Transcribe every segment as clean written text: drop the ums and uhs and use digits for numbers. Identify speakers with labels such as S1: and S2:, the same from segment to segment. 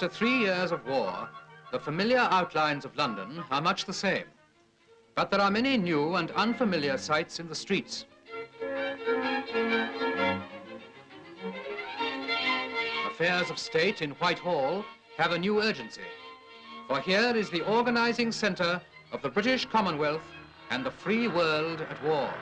S1: After 3 years of war, the familiar outlines of London are much the same. But there are many new and unfamiliar sights in the streets. Affairs of state in Whitehall have a new urgency. For here is the organizing center of the British Commonwealth and the free world at war.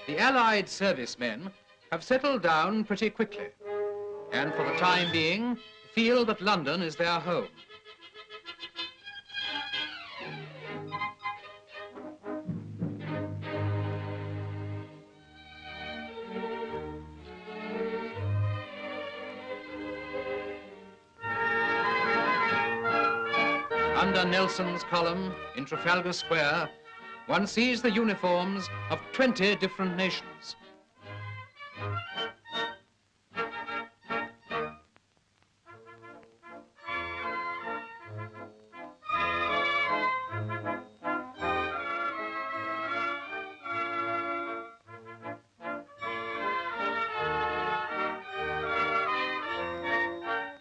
S1: The Allied servicemen have settled down pretty quickly, and for the time being, feel that London is their home. Under Nelson's column in Trafalgar Square, one sees the uniforms of 20 different nations.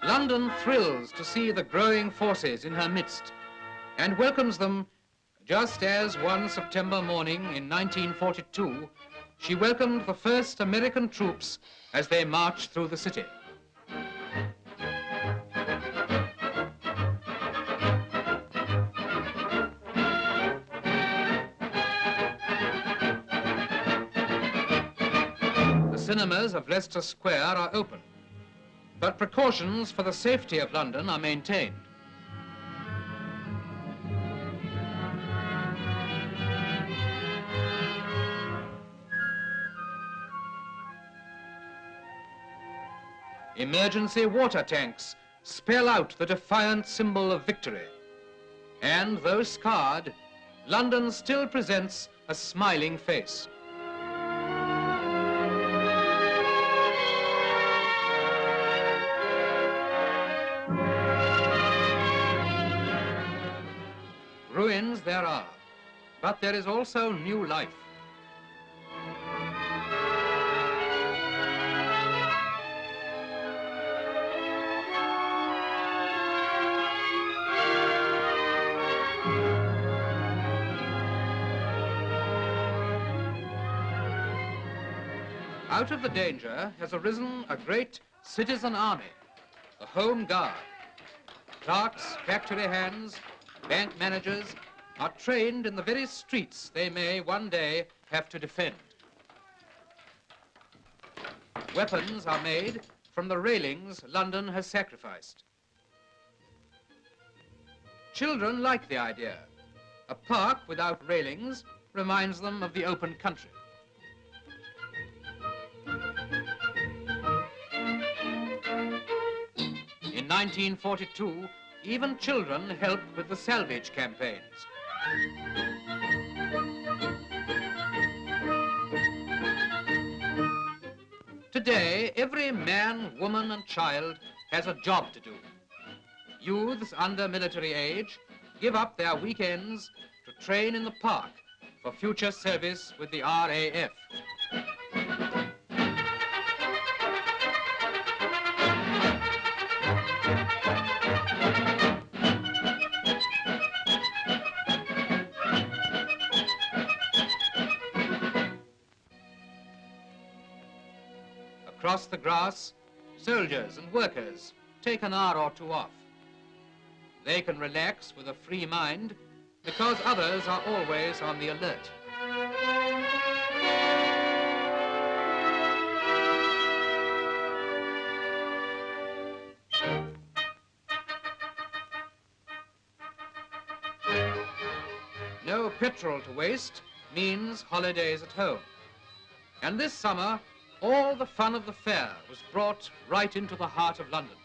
S1: London thrills to see the growing forces in her midst and welcomes them just as one September morning in 1942, she welcomed the first American troops as they marched through the city. The cinemas of Leicester Square are open, but precautions for the safety of London are maintained. Emergency water tanks spell out the defiant symbol of victory. And though scarred, London still presents a smiling face. Ruins there are, but there is also new life. Out of the danger has arisen a great citizen army, the Home Guard. Clerks, factory hands, bank managers are trained in the very streets they may one day have to defend. Weapons are made from the railings London has sacrificed. Children like the idea. A park without railings reminds them of the open country. In 1942, even children helped with the salvage campaigns. Today, every man, woman, and child has a job to do. Youths under military age give up their weekends to train in the park for future service with the RAF. Across the grass, soldiers and workers take an hour or two off. They can relax with a free mind because others are always on the alert. No petrol to waste means holidays at home. And this summer, all the fun of the fair was brought right into the heart of London.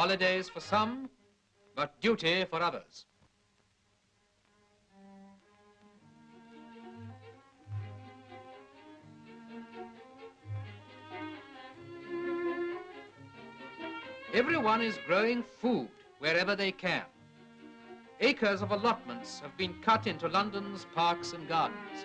S1: holidays for some, but duty for others. Everyone is growing food wherever they can. Acres of allotments have been cut into London's parks and gardens.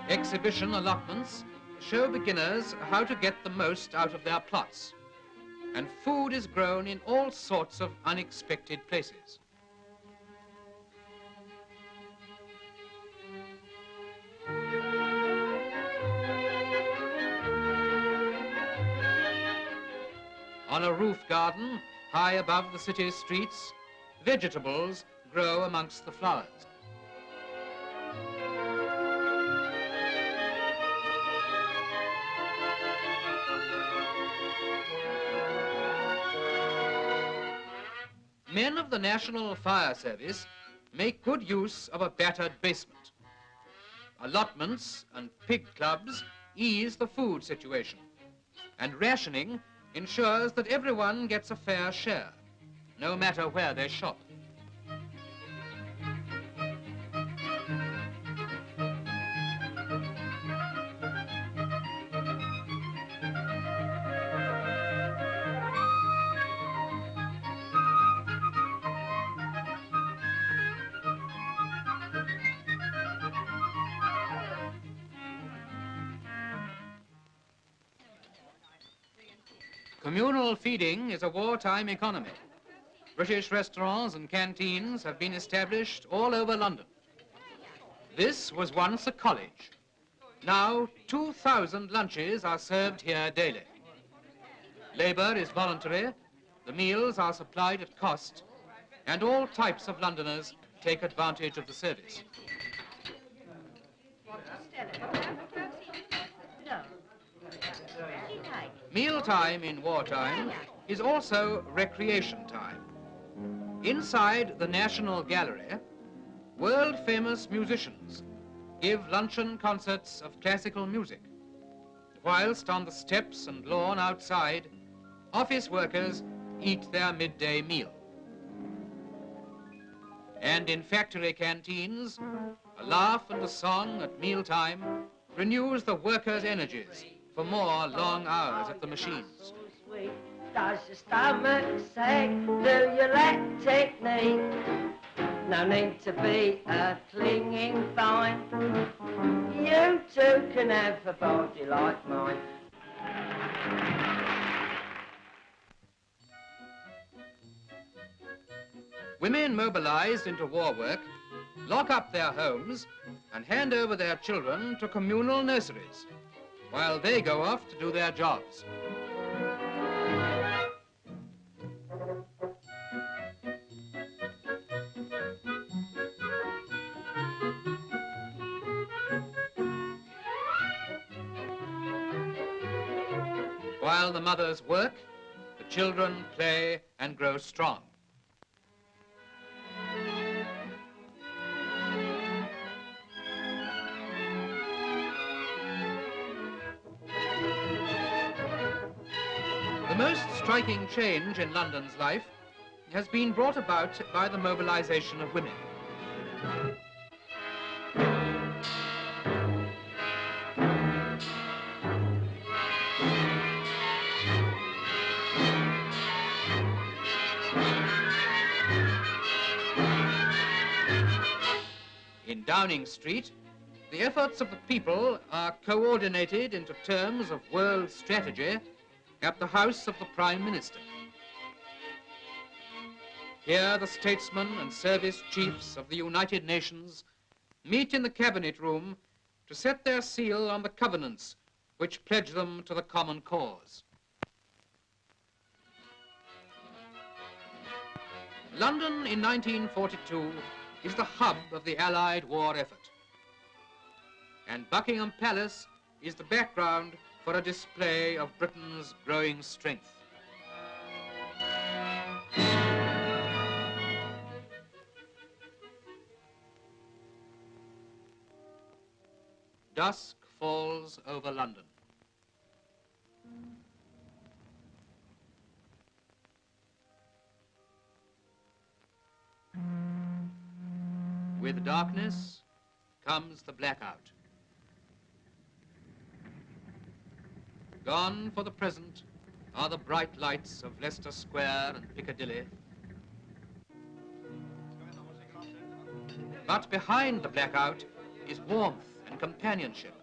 S1: Exhibition allotments show beginners how to get the most out of their plots, and food is grown in all sorts of unexpected places. On a roof garden, high above the city's streets, vegetables grow amongst the flowers. Men of the National Fire Service make good use of a battered basement. Allotments and pig clubs ease the food situation, and rationing ensures that everyone gets a fair share, no matter where they shop. Communal feeding is a wartime economy. British restaurants and canteens have been established all over London. This was once a college. Now 2,000 lunches are served here daily. Labour is voluntary, the meals are supplied at cost, and all types of Londoners take advantage of the service. Mealtime in wartime is also recreation time. Inside the National Gallery, world-famous musicians give luncheon concerts of classical music, whilst on the steps and lawn outside, office workers eat their midday meal. And in factory canteens, a laugh and a song at mealtime renews the workers' energies for more long hours at the machines.
S2: Does your stomach say, do you let it need? No need to be a clinging vine. You too can have a body like mine.
S1: Women mobilized into war work lock up their homes and hand over their children to communal nurseries while they go off to do their jobs. While the mothers work, the children play and grow strong. The most striking change in London's life has been brought about by the mobilization of women. In Downing Street, the efforts of the people are coordinated into terms of world strategy at the house of the Prime Minister. Here the statesmen and service chiefs of the United Nations meet in the cabinet room to set their seal on the covenants which pledge them to the common cause. London in 1942 is the hub of the Allied war effort, and Buckingham Palace is the background for a display of Britain's growing strength. Dusk falls over London. With darkness comes the blackout. Gone for the present are the bright lights of Leicester Square and Piccadilly. But behind the blackout is warmth and companionship.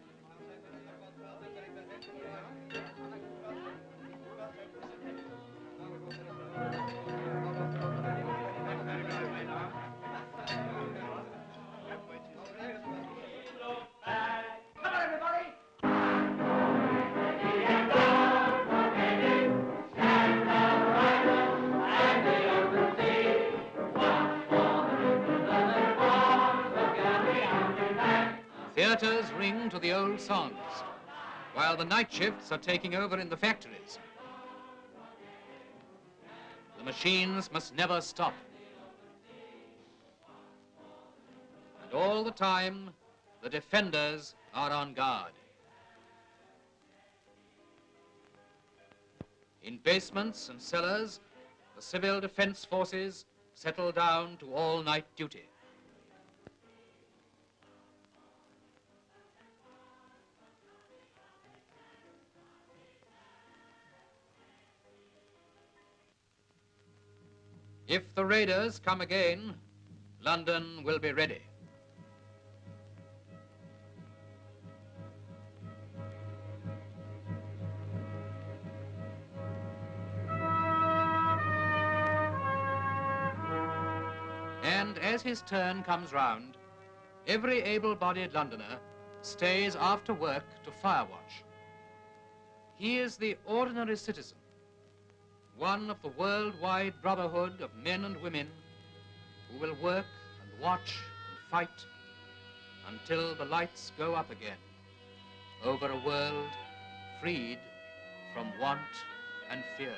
S1: Theatres ring to the old songs, while the night shifts are taking over in the factories. The machines must never stop. And all the time, the defenders are on guard. In basements and cellars, the civil defence forces settle down to all-night duty. If the raiders come again, London will be ready. And as his turn comes round, every able-bodied Londoner stays after work to firewatch. He is the ordinary citizen, one of the worldwide brotherhood of men and women who will work and watch and fight until the lights go up again over a world freed from want and fear.